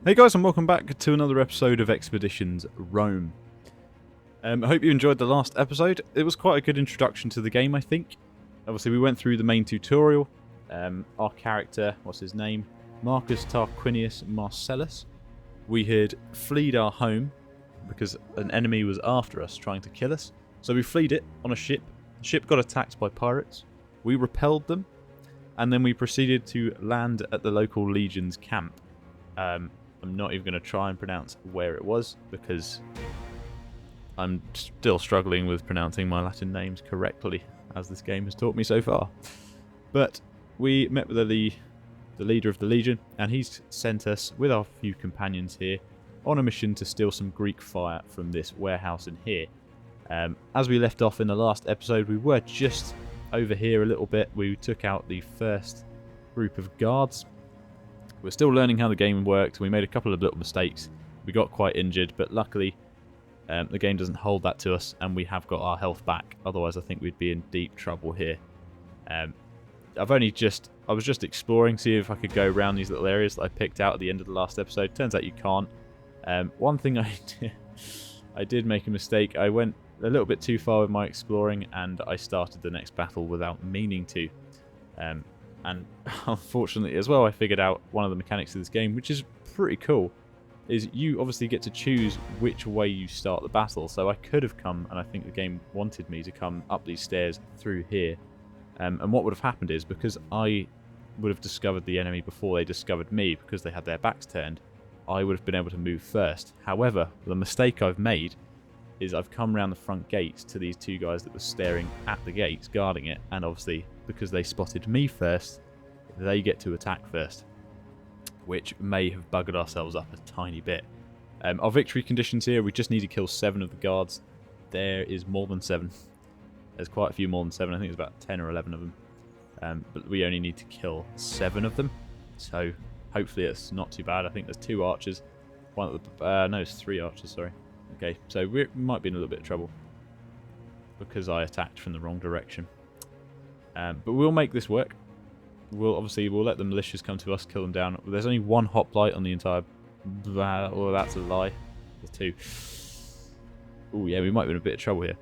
Hey guys, and welcome back to another episode of Expeditions Rome. I hope you enjoyed the last episode. It was quite a good introduction to the game, I think. Obviously, we went through the main tutorial. Our character, what's his name? Marcus Tarquinius Marcellus. We had fled our home because an enemy was after us, trying to kill us. So we fled it on a ship. The ship got attacked by pirates. We repelled them, and then we proceeded to land at the local legion's camp. I'm not even going to try and pronounce where it was because I'm still struggling with pronouncing my Latin names correctly, as this game has taught me so far. But we met with the leader of the Legion, and he's sent us, with our few companions here, on a mission to steal some Greek fire from this warehouse in here. As we left off in the last episode, we were just over here a little bit. We took out the first group of guards. We're still learning how the game worked. We made a couple of little mistakes. We got quite injured, but luckily the game doesn't hold that to us, and we have got our health back. Otherwise, I think we'd be in deep trouble here. I was just exploring, see if I could go around these little areas that I picked out at the end of the last episode. Turns out you can't. One thing I did make a mistake. I went a little bit too far with my exploring, and I started the next battle without meaning to. And unfortunately as well, I figured out one of the mechanics of this game, which is pretty cool, is you obviously get to choose which way you start the battle. So I could have come, and I think the game wanted me to come up these stairs through here. And what would have happened is, because I would have discovered the enemy before they discovered me, because they had their backs turned, I would have been able to move first. However, the mistake I've made is I've come around the front gates to these two guys that were staring at the gates, guarding it, and obviously because they spotted me first, they get to attack first, which may have buggered ourselves up a tiny bit. Our victory conditions here, we just need to kill 7 of the guards. There is more than 7. There's quite a few more than 7. I think it's about 10 or 11 of them. But we only need to kill 7 of them. So hopefully it's not too bad. I think there's 2 archers. No, it's 3 archers, sorry. Okay, so we might be in a little bit of trouble because I attacked from the wrong direction. But we'll make this work. We'll let the militias come to us, kill them down. There's only 1 hoplite on the entire... Oh, that's a lie. There's 2. Oh, yeah, we might be in a bit of trouble here.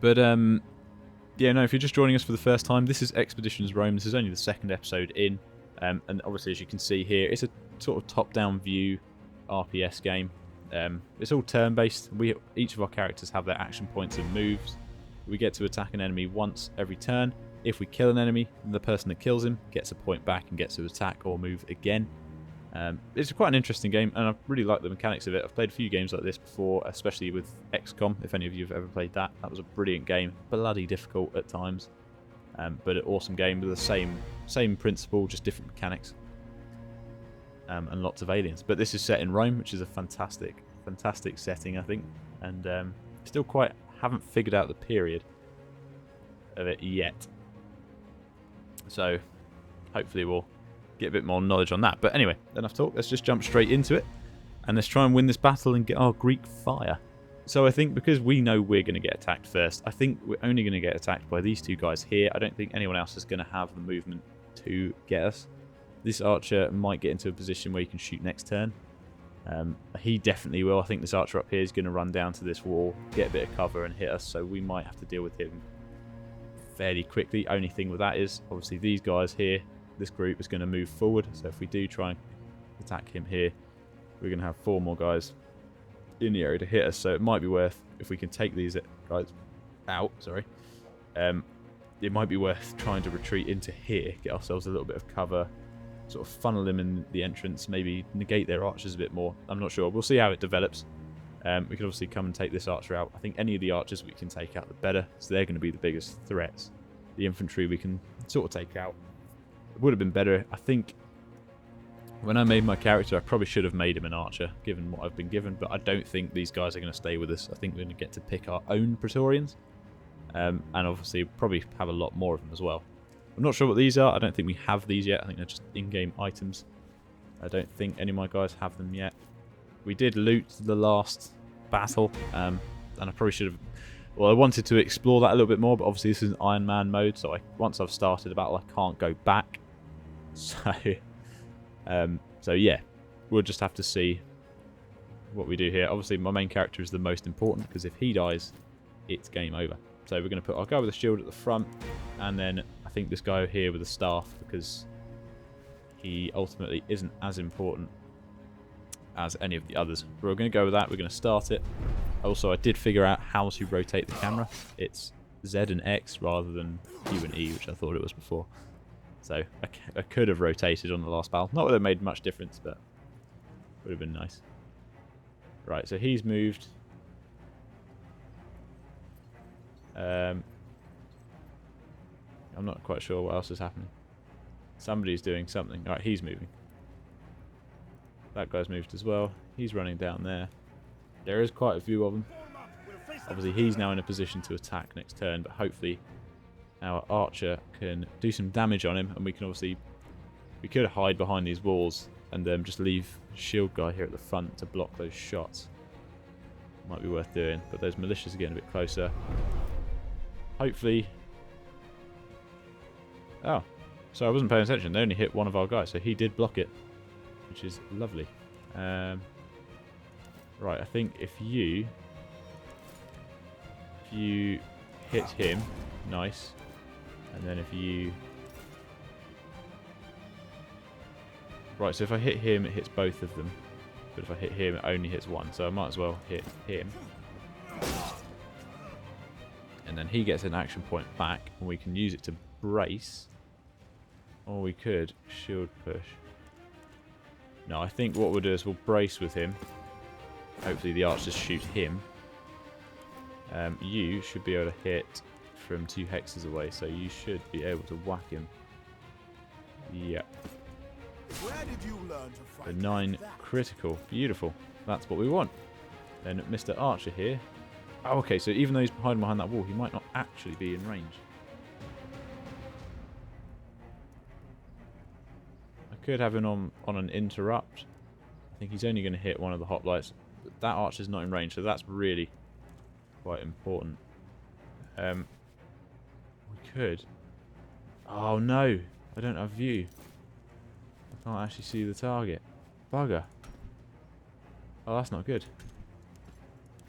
But, yeah, no, if you're just joining us for the first time, this is Expeditions Rome. This is only the 2nd episode in. And obviously, as you can see here, it's a sort of top-down view RPS game. It's all turn-based. Each of our characters have their action points and moves. We get to attack an enemy once every turn. If we kill an enemy, the person that kills him gets a point back and gets to attack or move again. It's quite an interesting game, and I really like the mechanics of it. I've played a few games like this before, especially with XCOM, if any of you have ever played that. That was a brilliant game. Bloody difficult at times, but an awesome game with the same principle, just different mechanics. And lots of aliens. But this is set in Rome, which is a fantastic setting, I think. And still quite haven't figured out the period of it yet. So hopefully we'll get a bit more knowledge on that. But anyway, enough talk. Let's just jump straight into it. And let's try and win this battle and get our Greek fire. So I think because we know we're going to get attacked first, I think we're only going to get attacked by these 2 guys here. I don't think anyone else is going to have the movement to get us. This archer might get into a position where he can shoot next turn. He definitely will. I think this archer up here is going to run down to this wall, get a bit of cover and hit us, so we might have to deal with him fairly quickly. Only thing with that is, obviously these guys here, this group is going to move forward, so if we do try and attack him here, we're going to have 4 more guys in the area to hit us, so it might be worth, if we can take these guys out, it might be worth trying to retreat into here, get ourselves a little bit of cover, sort of funnel them in the entrance, maybe negate their archers a bit more. I'm not sure. We'll see how it develops. We could obviously come and take this archer out. I think any of the archers we can take out, the better. So they're going to be the biggest threats. The infantry we can sort of take out. It would have been better. I think when I made my character, I probably should have made him an archer, given what I've been given. But I don't think these guys are going to stay with us. I think we're going to get to pick our own Praetorians. And obviously probably have a lot more of them as well. I'm not sure what these are. I don't think we have these yet. I think they're just in-game items. I don't think any of my guys have them yet. We did loot the last battle, and I probably should have... Well, I wanted to explore that a little bit more, but obviously this is an Iron Man mode, so once I've started a battle, I can't go back. So yeah. we'll just have to see what we do here. Obviously, my main character is the most important, because if he dies, it's game over. So we're going to put our guy with a shield at the front, and then I think this guy here with a staff, because he ultimately isn't as important as any of the others. We're going to go with that. We're going to start it. Also, I did figure out how to rotate the camera. It's Z and X rather than Q and E, which I thought it was before. So I could have rotated on the last battle. Not that it made much difference, but would have been nice. Right, so he's moved. I'm not quite sure what else is happening. Somebody's doing something. Alright, he's moving. That guy's moved as well. He's running down there. There is quite a few of them. Obviously, he's now in a position to attack next turn, but hopefully our archer can do some damage on him, and we can obviously... We could hide behind these walls and just leave shield guy here at the front to block those shots. Might be worth doing, but those militias are getting a bit closer. Hopefully... Oh, so I wasn't paying attention. They only hit one of our guys, so he did block it, which is lovely. Right, I think if you hit him, nice, and then if you... Right, so if I hit him, it hits both of them. But if I hit him, it only hits one. So I might as well hit him. And then he gets an action point back, and we can use it to brace. Or we could shield push. No, I think what we'll do is we'll brace with him. Hopefully the archers shoot him. You should be able to hit from 2 hexes away, so you should be able to whack him. Yep. Where did you learn to fight The 9 like that? critical. Beautiful. That's what we want. Then Mr. Archer here. Oh, okay, so even though he's hiding behind that wall, he might not actually be in range. I could have him on an interrupt. I think he's only going to hit one of the hoplites. But that archer's not in range, so that's really quite important. We could... Oh, no. I don't have view. I can't actually see the target. Bugger. Oh, that's not good.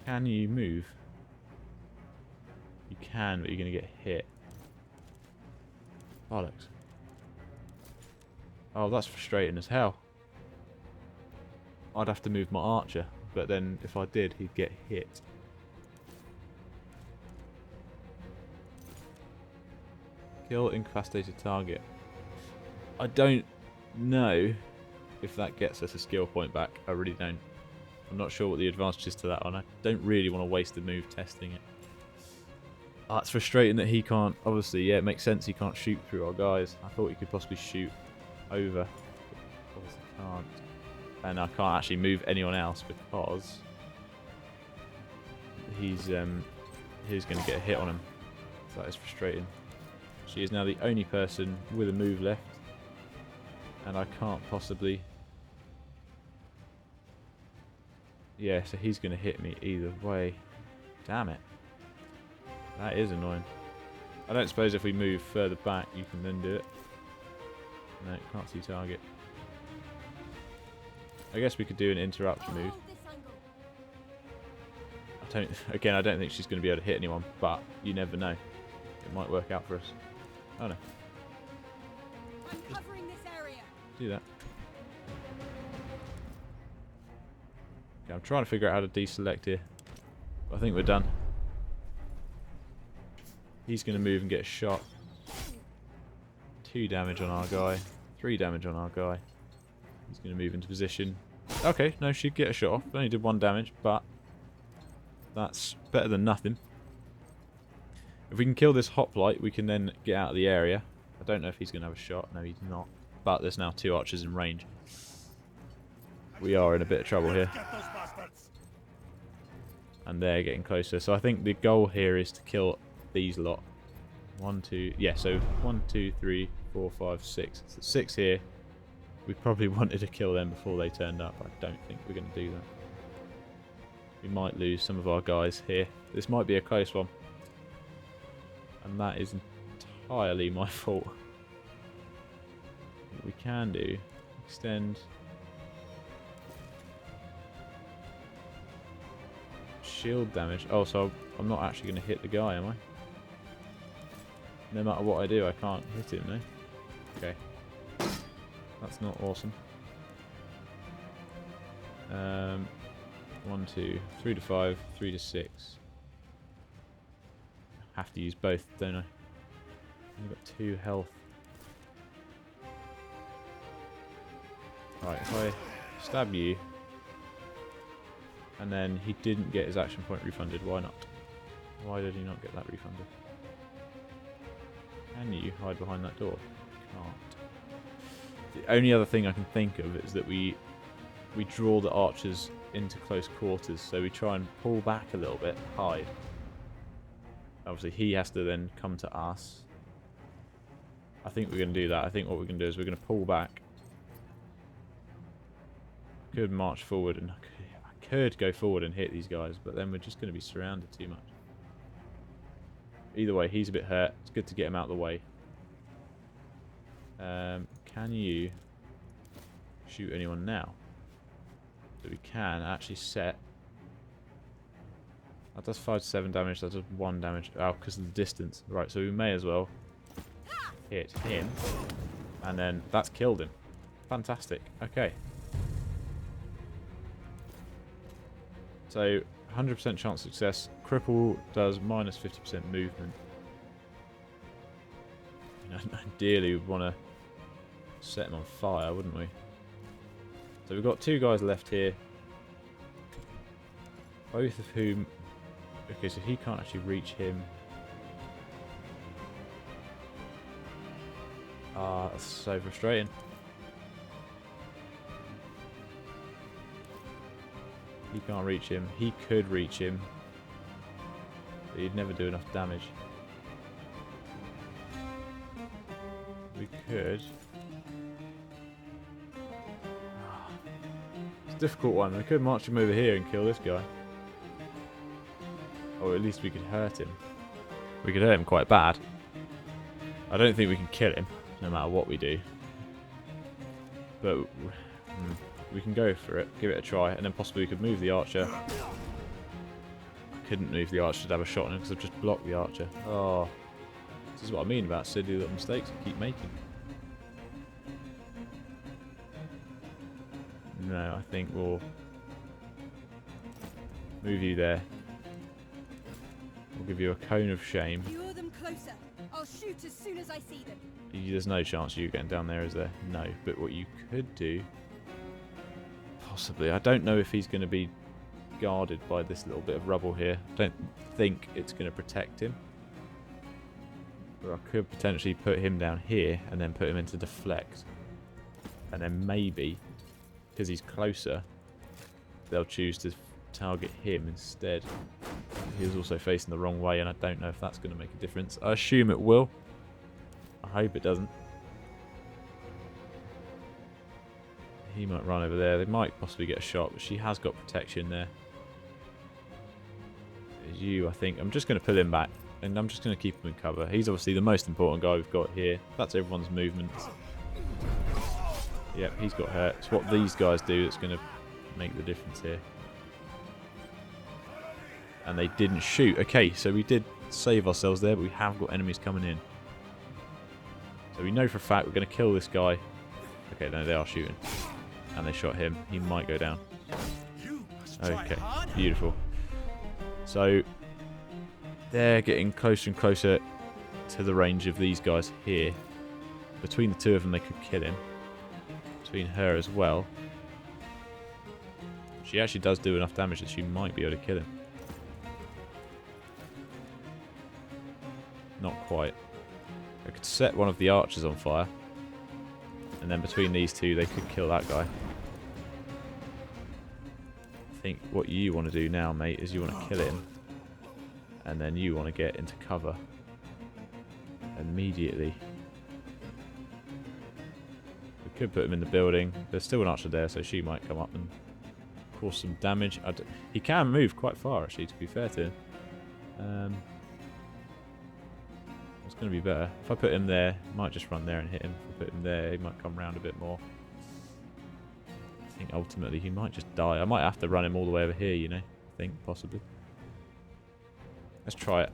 Can you move? You can, but you're going to get hit. Bollocks. Oh, that's frustrating as hell. I'd have to move my archer, but then if I did, he'd get hit. Kill incapacitated target. I don't know if that gets us a skill point back. I really don't. I'm not sure what the advantage is to that one. I don't really want to waste the move testing it. Oh, it's frustrating that he can't... Obviously, yeah, it makes sense he can't shoot through our guys. I thought he could possibly shoot over. Obviously can't. And I can't actually move anyone else because he's going to get a hit on him. So that is frustrating. She is now the only person with a move left. And I can't possibly... Yeah, so he's going to hit me either way. Damn it. That is annoying. I don't suppose if we move further back you can then do it. No, can't see target. I guess we could do an interrupt move. Again, I don't think she's going to be able to hit anyone, but you never know. It might work out for us. Oh no. I'm covering this area. Do that. Okay, I'm trying to figure out how to deselect here. But I think we're done. He's going to move and get a shot. 2 damage on our guy. 3 damage on our guy. He's going to move into position. Okay, no, she'd get a shot off. Only did 1 damage, but that's better than nothing. If we can kill this hoplite, we can then get out of the area. I don't know if he's going to have a shot. No, he's not. But there's now 2 archers in range. We are in a bit of trouble here. And they're getting closer. So I think the goal here is to kill these lot. 1, 2... Yeah, so 1, 2, 3, 4, 5, 6. So 6 here. We probably wanted to kill them before they turned up. I don't think we're going to do that. We might lose some of our guys here. This might be a close one. And that is entirely my fault. What we can do, extend shield damage. Oh, so I'm not actually going to hit the guy, am I? No matter what I do, I can't hit him, no? Okay. That's not awesome. 1, 2, 3 to 5, 3 to 6. Have to use both, don't I? I've got 2 health. Right, if I stab you, and then he didn't get his action point refunded, why not? Why did he not get that refunded? Can you hide behind that door? Can't. The only other thing I can think of is that we draw the archers into close quarters, so we try and pull back a little bit, hide. Obviously he has to then come to us. I think we're going to do that. I think what we're going to do is we're going to pull back. Could march forward, and I could go forward and hit these guys, but then we're just going to be surrounded too much. Either way, he's a bit hurt. It's good to get him out of the way. Can you shoot anyone now? So we can actually set. That does 5 to 7 damage. That does 1 damage. Oh, because of the distance. Right, so we may as well hit him, and then that's killed him. Fantastic. Okay. So 100% chance of success. Cripple does minus 50% movement. You know, ideally we'd want to set him on fire, wouldn't we? So we've got 2 guys left here. Both of whom... Okay, so he can't actually reach him. Ah, that's so frustrating. He can't reach him. He could reach him, but he'd never do enough damage. We could. It's a difficult one. We could march him over here and kill this guy. Or at least we could hurt him. We could hurt him quite bad. I don't think we can kill him, no matter what we do. But we can go for it, give it a try, and then possibly we could move the archer. I couldn't move the archer to have a shot on him because I've just blocked the archer. Oh, this is what I mean about silly little mistakes I keep making. No, I think we'll move you there. We'll give you a cone of shame. Lure them closer. I'll shoot as soon as I see them. There's no chance of you getting down there, is there? No. But what you could do... Possibly. I don't know if he's going to be guarded by this little bit of rubble here. I don't think it's going to protect him. But I could potentially put him down here and then put him into deflect. And then maybe, because he's closer, they'll choose to target him instead. He was also facing the wrong way, and I don't know if that's going to make a difference. I assume it will. I hope it doesn't. He might run over there. They might possibly get a shot, but she has got protection there. You, I think. I'm just going to pull him back, and I'm just going to keep him in cover. He's obviously the most important guy we've got here. That's everyone's movements. Yep, he's got hurt. It's what these guys do that's going to make the difference here. And they didn't shoot. Okay, so we did save ourselves there, but we have got enemies coming in. So we know for a fact we're going to kill this guy. Okay, no, they are shooting. And they shot him. He might go down. Okay, beautiful. So they're getting closer and closer to the range of these guys here. Between the 2 of them, they could kill him. Between her as well. She actually does do enough damage that she might be able to kill him. Not quite. I could set one of the archers on fire. And then between these 2, they could kill that guy. I think what you want to do now, mate, is you want to kill him. And then you want to get into cover. Immediately. We could put him in the building. There's still an archer there, so she might come up and cause some damage. He can move quite far, actually, to be fair to him. It's going to be better. If I put him there, he might just run there and hit him. If I put him there, he might come round a bit more. I think ultimately he might just die. I might have to run him all the way over here, you know. I think, possibly. Let's try it.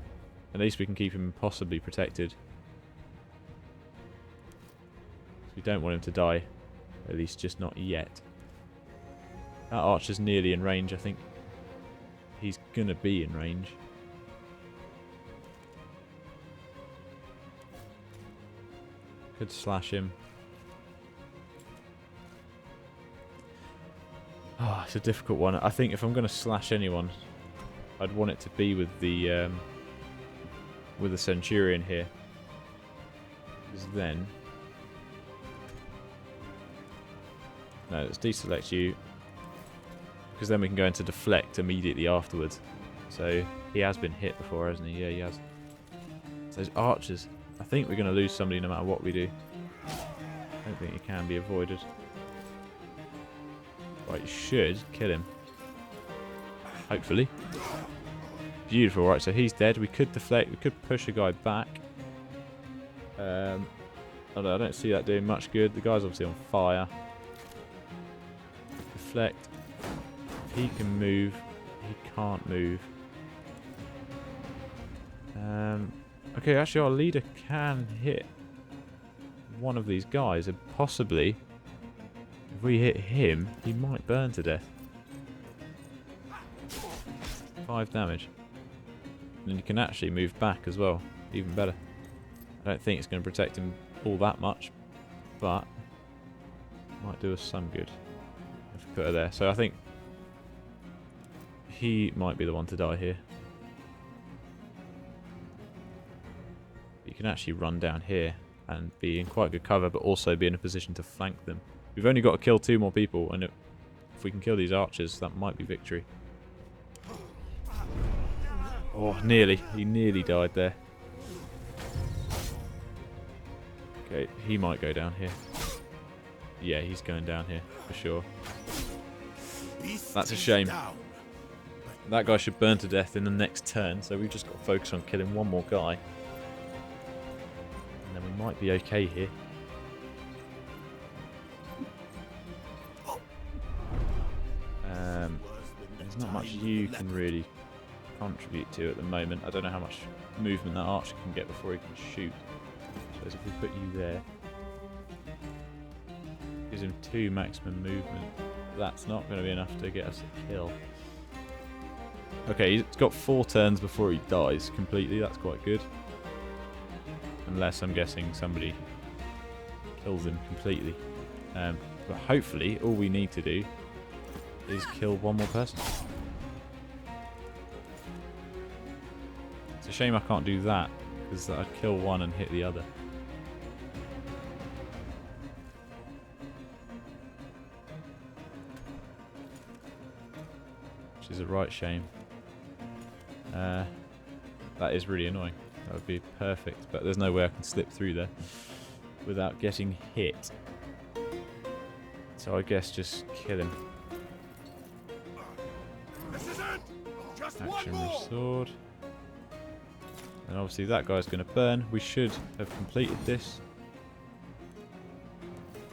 At least we can keep him possibly protected. We don't want him to die. At least just not yet. That archer's nearly in range, I think. He's going to be in range. Could slash him. Oh, it's a difficult one. I think if I'm going to slash anyone, I'd want it to be with the Centurion here. Because then... No, let's deselect you. Because then we can go into deflect immediately afterwards. So, he has been hit before, hasn't he? Yeah, he has. So those archers. I think we're going to lose somebody no matter what we do. I don't think it can be avoided. Right, you should kill him. Hopefully. Beautiful, right, so he's dead. We could deflect, we could push a guy back. I don't see that doing much good. The guy's obviously on fire. Deflect. If he can move, he can't move. Okay, actually our leader can hit one of these guys, and possibly if we hit him, he might burn to death. 5 damage. And you can actually move back as well, even better. I don't think it's going to protect him all that much, but might do us some good if we put her there. So I think he might be the one to die here. You can actually run down here and be in quite good cover, but also be in a position to flank them. We've only got to kill 2 more people, and if we can kill these archers, that might be victory. Oh, nearly. He nearly died there. Okay, he might go down here. Yeah, he's going down here, for sure. That's a shame. That guy should burn to death in the next turn, so we've just got to focus on killing 1 more guy. And then we might be okay here. There's not much you can really contribute to at the moment. I don't know how much movement that archer can get before he can shoot. So if we put you there, gives him 2 maximum movement. That's not going to be enough to get us a kill. Okay, he's got 4 turns before he dies completely. That's quite good. Unless I'm guessing somebody kills him completely. But hopefully all we need to do is kill 1 more person. It's a shame I can't do that, because I'd kill 1 and hit the other. Which is a right shame. That is really annoying. That would be perfect, but there's no way I can slip through there without getting hit. So I guess just kill him. Action restored. And obviously that guy's going to burn. We should have completed this.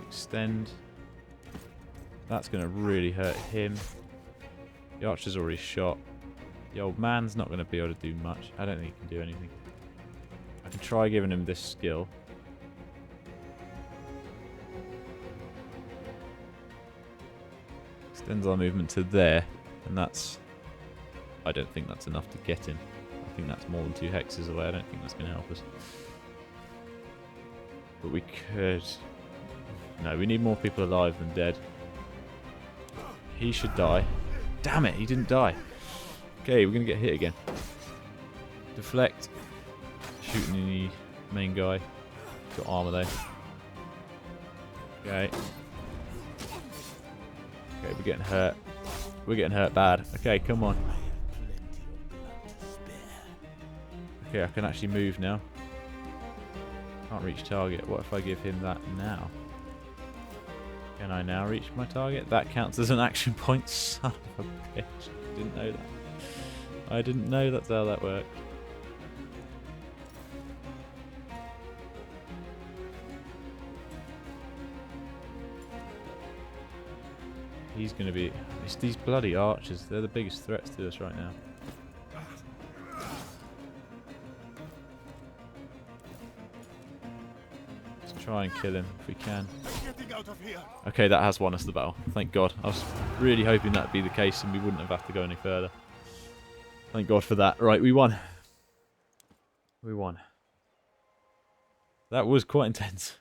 Extend. That's going to really hurt him. The archer's already shot. The old man's not going to be able to do much. I don't think he can do anything. I can try giving him this skill. Extends our movement to there. And that's... I don't think that's enough to get him. I think that's more than 2 hexes away. I don't think that's going to help us. But we could... No, we need more people alive than dead. He should die. Damn it, he didn't die. Okay, we're going to get hit again. Deflect. Shooting the main guy. Got armor though. Okay. Okay, we're getting hurt. We're getting hurt bad. Okay, come on. Okay, I can actually move now. Can't reach target. What if I give him that now? Can I now reach my target? That counts as an action point. Son of a bitch. I didn't know that. I didn't know that's how that worked. He's going to be... It's these bloody archers. They're the biggest threats to us right now. Try and kill him if we can. I'm getting out of here. Okay, that has won us the battle. Thank God. I was really hoping that'd be the case and we wouldn't have had to go any further. Thank God for that. Right, we won. We won. That was quite intense.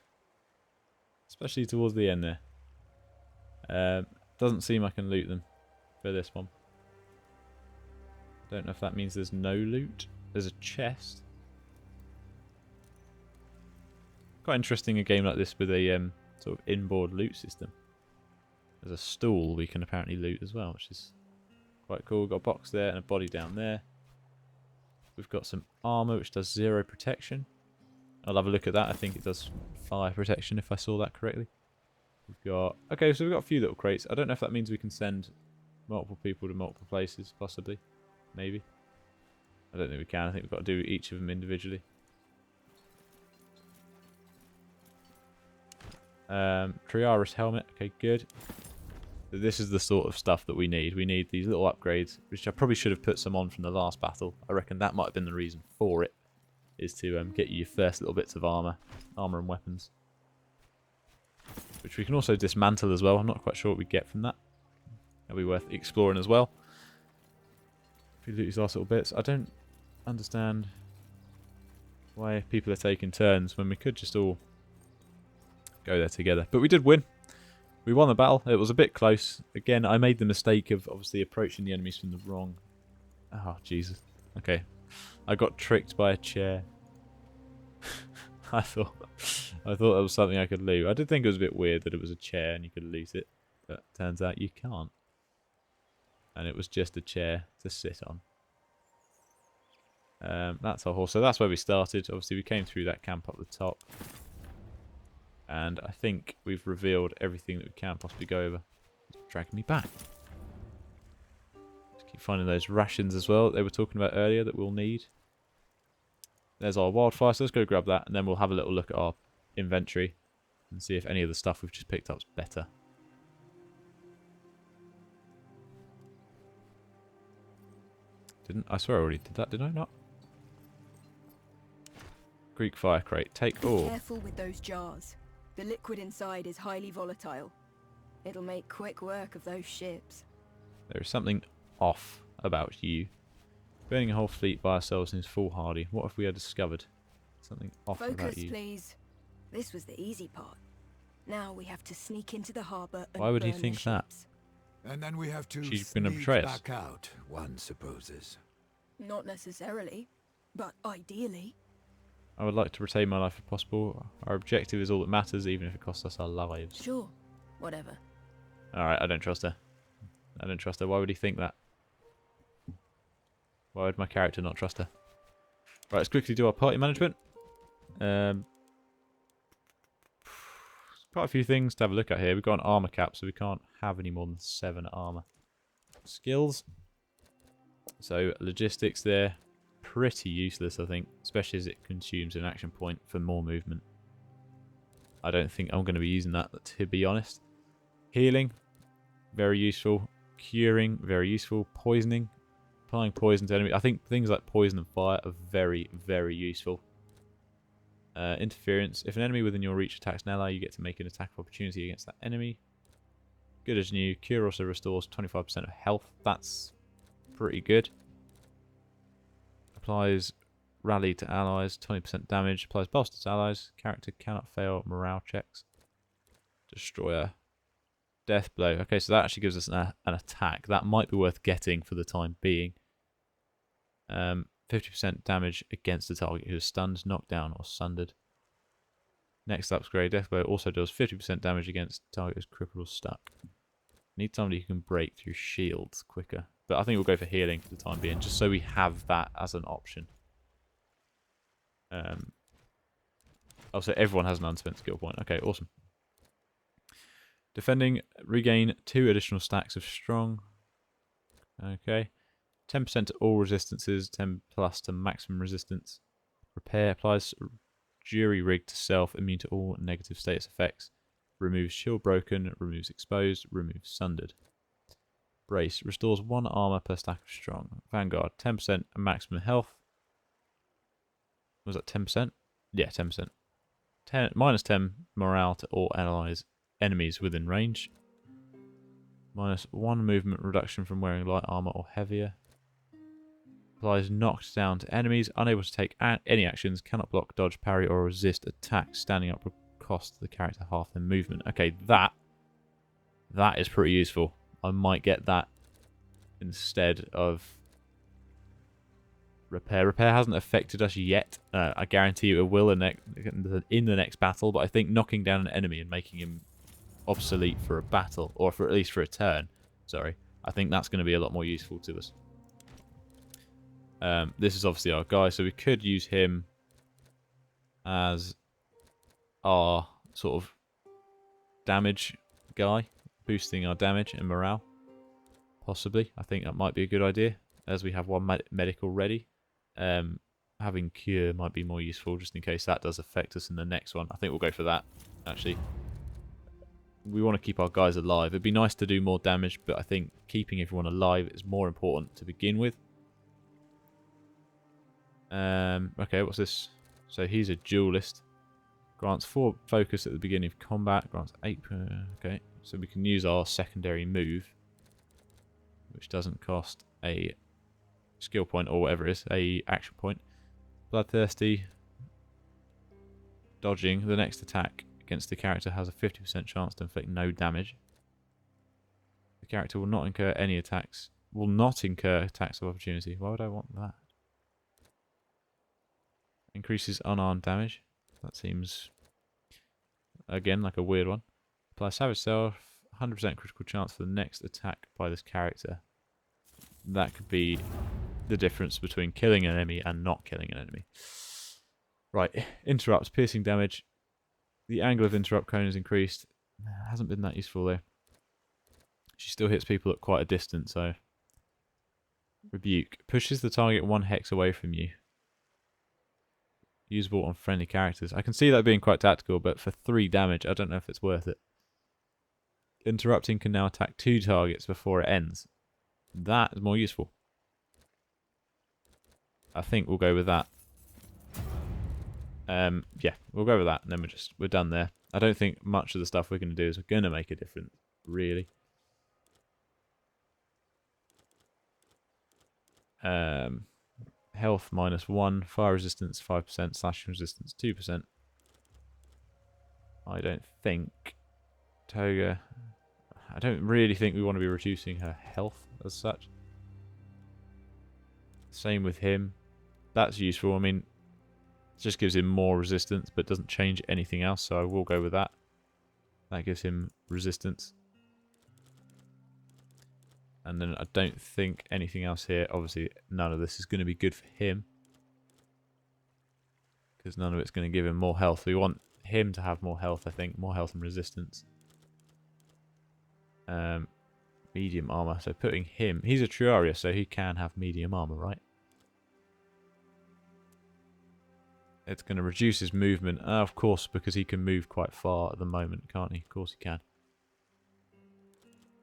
Especially towards the end there. Doesn't seem I can loot them for this one. Don't know if that means there's no loot. There's a chest. Quite interesting a game like this with a sort of inboard loot system. There's a stool we can apparently loot as well, which is quite cool. We've got a box there and a body down there. We've got some armour which does 0 protection. I'll have a look at that. I think it does fire protection if I saw that correctly. We've got... Okay, so we've got a few little crates. I don't know if that means we can send multiple people to multiple places, possibly. Maybe. I don't think we can. I think we've got to do each of them individually. Triaris helmet. Okay, good. So this is the sort of stuff that we need. We need these little upgrades, which I probably should have put some on from the last battle. I reckon that might have been the reason for it, is to get you your first little bits of armour and weapons. Which we can also dismantle as well. I'm not quite sure what we get from that. That'll be worth exploring as well. If we loot these last little bits. I don't understand why people are taking turns when we could just all go there together. But we did win. We won the battle. It was a bit close. Again, I made the mistake of obviously approaching the enemies from the wrong... Oh, Jesus. Okay. I got tricked by a chair. I thought that was something I could loot. I did think it was a bit weird that it was a chair and you could loot it. But turns out you can't. And it was just a chair to sit on. That's our horse. So that's where we started. Obviously, we came through that camp up the top. And I think we've revealed everything that we can possibly go over. It's dragging me back. Just keep finding those rations as well that they were talking about earlier that we'll need. There's our wildfire, so let's go grab that. And then we'll have a little look at our inventory and see if any of the stuff we've just picked up is better. I swear I already did that, did I not? Greek fire crate. Take all. Careful with those jars. The liquid inside is highly volatile. It'll make quick work of those ships. There is something off about you. Burning a whole fleet by ourselves is foolhardy. What if we had discovered something off about you? Focus, please. This was the easy part. Now we have to sneak into the harbour and Why would he burn the think that? ships. And then we have to She's gonna sneak betray us. back out, one supposes. Not necessarily, but ideally. I would like to retain my life if possible. Our objective is all that matters, even if it costs us our lives. Sure, whatever. Alright, I don't trust her. I don't trust her. Why would he think that? Why would my character not trust her? Right, let's quickly do our party management. Quite a few things to have a look at here. We've got an armor cap, so we can't have any more than 7 armor. Skills. So, logistics there. Pretty useless, I think. Especially as it consumes an action point for more movement. I don't think I'm going to be using that, to be honest. Healing. Very useful. Curing. Very useful. Poisoning. Applying poison to enemies. I think things like poison and fire are very, very useful. Interference. If an enemy within your reach attacks an ally, you get to make an attack of opportunity against that enemy. Good as new. Cure also restores 25% of health. That's pretty good. Applies rally to allies. 20% damage. Applies bolster to allies. Character cannot fail morale checks. Destroyer. Death blow. Okay, so that actually gives us an attack. That might be worth getting for the time being. 50% damage against the target who is stunned, knocked down, or sundered. Next upgrade, Death Blow also does 50% damage against target who is crippled or stuck. Need somebody who can break through shields quicker. But I think we'll go for healing for the time being, just so we have that as an option. Also, everyone has an unspent skill point. Okay, awesome. Defending, regain 2 additional stacks of strong. Okay. 10% to all resistances, 10 plus to maximum resistance. Repair applies jury rig to self, immune to all negative status effects. Removes shield broken, removes exposed, removes sundered. Brace restores 1 armor per stack of strong. Vanguard 10% maximum health. Was that 10%? Yeah, 10%. -10 morale to all allies enemies within range. -1 movement reduction from wearing light armor or heavier. Applies knocked down to enemies, unable to take any actions, cannot block, dodge, parry, or resist attacks. Standing up will cost the character half their movement. Okay, that is pretty useful. I might get that instead of repair. Repair hasn't affected us yet. I guarantee you it will in the next battle, but I think knocking down an enemy and making him obsolete for a battle, or for at least for a turn, sorry, I think that's going to be a lot more useful to us. This is obviously our guy, so we could use him as our sort of damage guy, boosting our damage and morale. Possibly. I think that might be a good idea, as we have one medical ready. Having cure might be more useful, just in case that does affect us in the next one. I think we'll go for that, actually. We want to keep our guys alive. It'd be nice to do more damage, but I think keeping everyone alive is more important to begin with. Okay, what's this? So he's a duelist. Grants 4 focus at the beginning of combat. Grants 8. Okay, so we can use our secondary move, which doesn't cost a skill point or whatever it is, a action point. Bloodthirsty. Dodging. The next attack against the character has a 50% chance to inflict no damage. The character will not incur any attacks. Will not incur attacks of opportunity. Why would I want that? Increases unarmed damage. That seems, again, like a weird one. Apply Savage Self. 100% critical chance for the next attack by this character. That could be the difference between killing an enemy and not killing an enemy. Right. Interrupts. Piercing damage. The angle of interrupt cone is increased. Hasn't been that useful though. She still hits people at quite a distance, so... Rebuke. Pushes the target 1 hex away from you. Usable on friendly characters. I can see that being quite tactical, but for 3 damage, I don't know if it's worth it. Interrupting can now attack 2 targets before it ends. That is more useful. I think we'll go with that. Yeah, we'll go with that, and then we're done there. I don't think much of the stuff we're going to do is going to make a difference, really. Health -1, fire resistance 5%, slashing resistance 2%. I don't think Toga. I don't really think we want to be reducing her health as such. Same with him. That's useful. I mean, it just gives him more resistance, but doesn't change anything else, so I will go with that. That gives him resistance. And then I don't think anything else here. Obviously, none of this is going to be good for him, because none of it's going to give him more health. We want him to have more health, I think. More health and resistance. Medium armor. So putting him... He's a Triaria, so he can have medium armor, right? It's going to reduce his movement. Of course, because he can move quite far at the moment, can't he? Of course he can.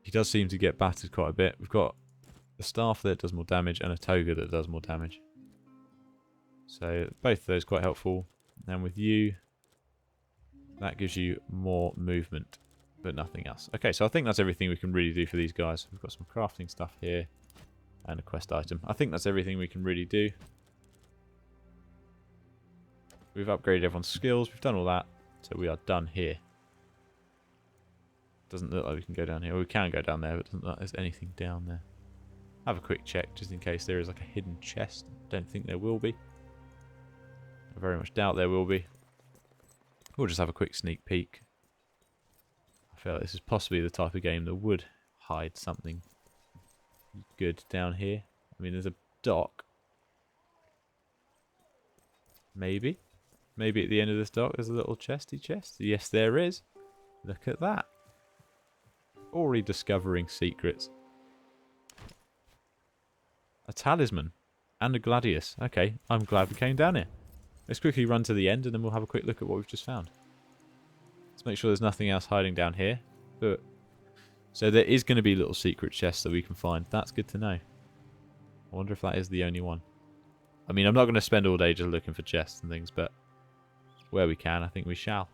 He does seem to get battered quite a bit. We've got a staff that does more damage and a toga that does more damage. So both of those quite helpful. And with you, that gives you more movement, but nothing else. Okay, so I think that's everything we can really do for these guys. We've got some crafting stuff here and a quest item. I think that's everything we can really do. We've upgraded everyone's skills. We've done all that. So we are done here. Doesn't look like we can go down here. Well, we can go down there, but it doesn't look like there's anything down there. Have a quick check just in case there is like a hidden chest. Don't think there will be. I very much doubt there will be. We'll just have a quick sneak peek. I feel like this is possibly the type of game that would hide something good down here. I mean, there's a dock. Maybe. Maybe at the end of this dock there's a little chesty chest. Yes, there is. Look at that. Already discovering secrets. A talisman. And a gladius. Okay, I'm glad we came down here. Let's quickly run to the end and then we'll have a quick look at what we've just found. Let's make sure there's nothing else hiding down here. But so there is going to be little secret chests that we can find. That's good to know. I wonder if that is the only one. I mean, I'm not going to spend all day just looking for chests and things, but where we can, I think we shall.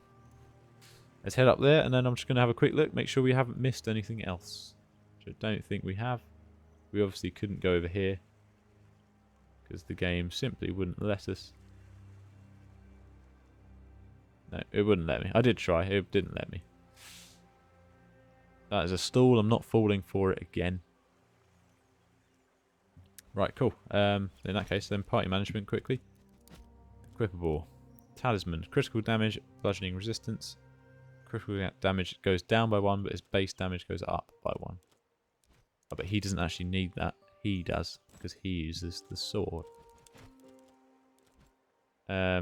Let's head up there, and then I'm just going to have a quick look, make sure we haven't missed anything else. Which I don't think we have. We obviously couldn't go over here, because the game simply wouldn't let us. No, it wouldn't let me. I did try, it didn't let me. That is a stall, I'm not falling for it again. Right, cool. In that case, then party management quickly. Equipable. Talisman. Critical damage, bludgeoning resistance. Critical damage goes down by 1, but his base damage goes up by 1. Oh, but he doesn't actually need that. He does, because he uses the sword. I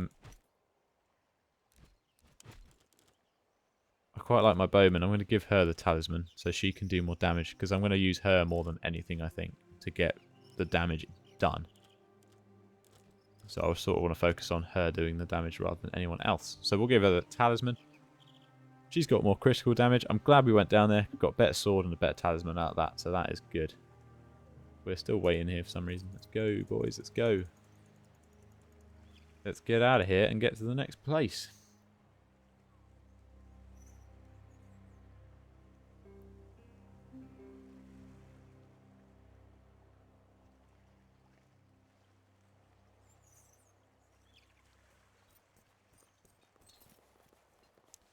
quite like my bowman. I'm going to give her the talisman so she can do more damage, because I'm going to use her more than anything, I think, to get the damage done. So I sort of want to focus on her doing the damage rather than anyone else. So we'll give her the talisman. She's got more critical damage. I'm glad we went down there. Got a better sword and a better talisman out of that, so that is good. We're still waiting here for some reason. Let's go, boys. Let's go. Let's get out of here and get to the next place.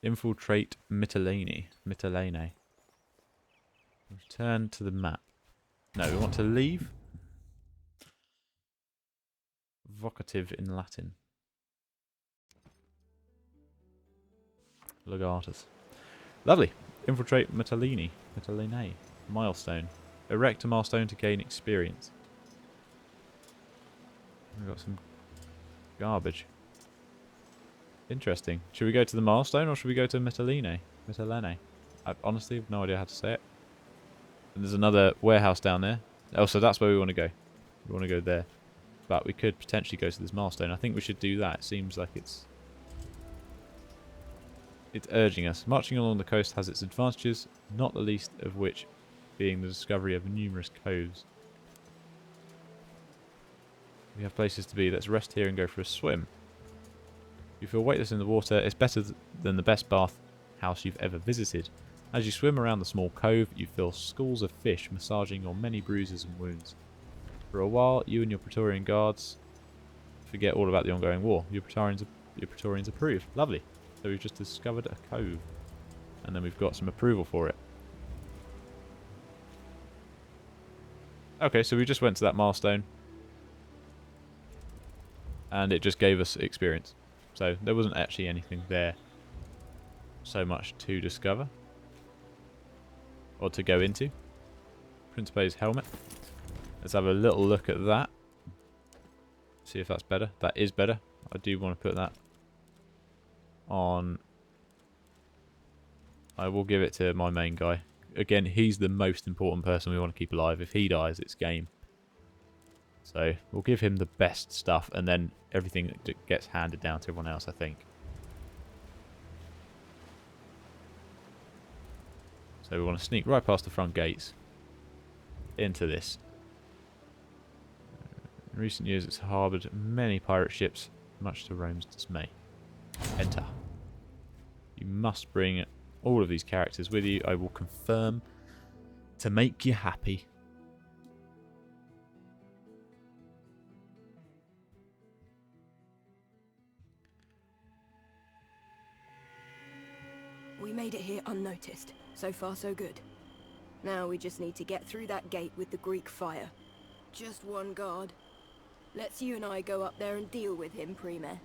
Infiltrate Mytilene. Return to the map. No, we want to leave. Vocative in Latin. Legatus. Lovely. Infiltrate Mytilene. Milestone. Erect a milestone to gain experience. We've got some garbage. Interesting. Should we go to the milestone or should we go to Mytilene? I honestly have no idea how to say it. And there's another warehouse down there. Oh, so that's where we want to go. We want to go there. But we could potentially go to this milestone. I think we should do that. It seems like it's urging us. Marching along the coast has its advantages, not the least of which being the discovery of numerous coves. We have places to be. Let's rest here and go for a swim. You feel weightless in the water. It's better than the best bath house you've ever visited. As you swim around the small cove, you feel schools of fish massaging your many bruises and wounds. For a while, you and your Praetorian guards forget all about the ongoing war. Your Praetorians approve. Lovely. So we've just discovered a cove. And then we've got some approval for it. Okay, so we just went to that milestone. And it just gave us experience. So there wasn't actually anything there so much to discover. Or to go into. Principe's helmet. Let's have a little look at that. See if that's better. That is better. I do want to put that on. I will give it to my main guy. Again, he's the most important person we want to keep alive. If he dies, it's game. So we'll give him the best stuff, and then everything gets handed down to everyone else, I think. So we want to sneak right past the front gates into this. In recent years, it's harboured many pirate ships, much to Rome's dismay. Enter. You must bring all of these characters with you. I will confirm to make you happy. We made it here unnoticed. So far, so good. Now we just need to get through that gate with the Greek fire. Just one guard. Let's you and I go up there and deal with him, Prime.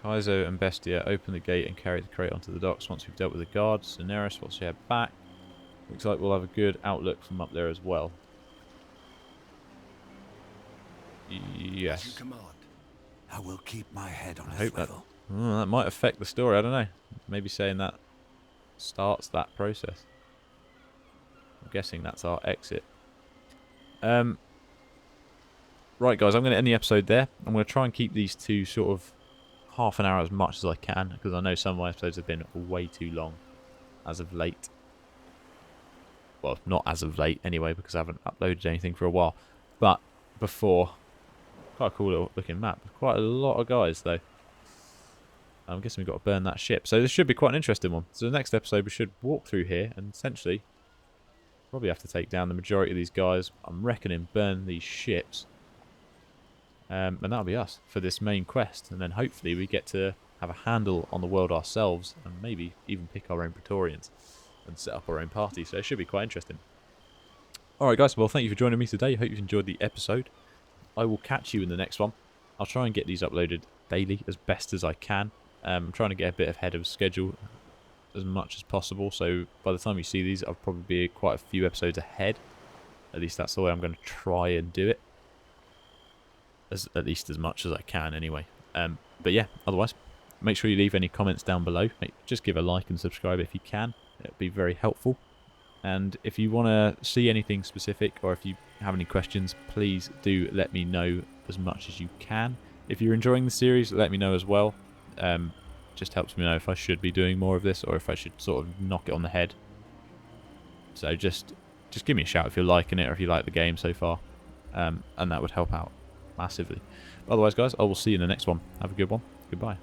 Kaizo and Bestia open the gate and carry the crate onto the docks. Once we've dealt with the guards, Daenerys will head back. Looks like we'll have a good outlook from up there as well. Yes. As you command. I will keep my head on I a hope that, swivel. that might affect the story. I don't know. Maybe saying that starts that process. I'm guessing that's our exit. Right, guys, I'm going to end the episode there. I'm going to try and keep these two sort of half an hour as much as I can, because I know some of my episodes have been way too long as of late. Well, not as of late anyway, because I haven't uploaded anything for a while. But before, Quite a cool little looking map. Quite a lot of guys though. I'm guessing we've got to burn that ship. So this should be quite an interesting one. So the next episode we should walk through here and essentially probably have to take down the majority of these guys. I'm reckoning burn these ships. And that'll be us for this main quest. And then hopefully we get to have a handle on the world ourselves and maybe even pick our own Praetorians and set up our own party. So it should be quite interesting. Alright guys, well thank you for joining me today. Hope you've enjoyed the episode. I will catch you in the next one. I'll try and get these uploaded daily as best as I can. I'm trying to get a bit ahead of schedule as much as possible, so by the time you see these I'll probably be quite a few episodes ahead. At least that's the way I'm going to try and do it, at least as much as I can anyway. But yeah, otherwise make sure you leave any comments down below. Just give a like and subscribe if you can. It'll be very helpful. And if you want to see anything specific, or if you have any questions, please do let me know as much as you can. If you're enjoying the series, let me know as well. Just helps me know if I should be doing more of this or if I should sort of knock it on the head. So just give me a shout if you're liking it or if you like the game so far, and that would help out massively. Otherwise guys, I will see you in the next one. Have a good one. Goodbye.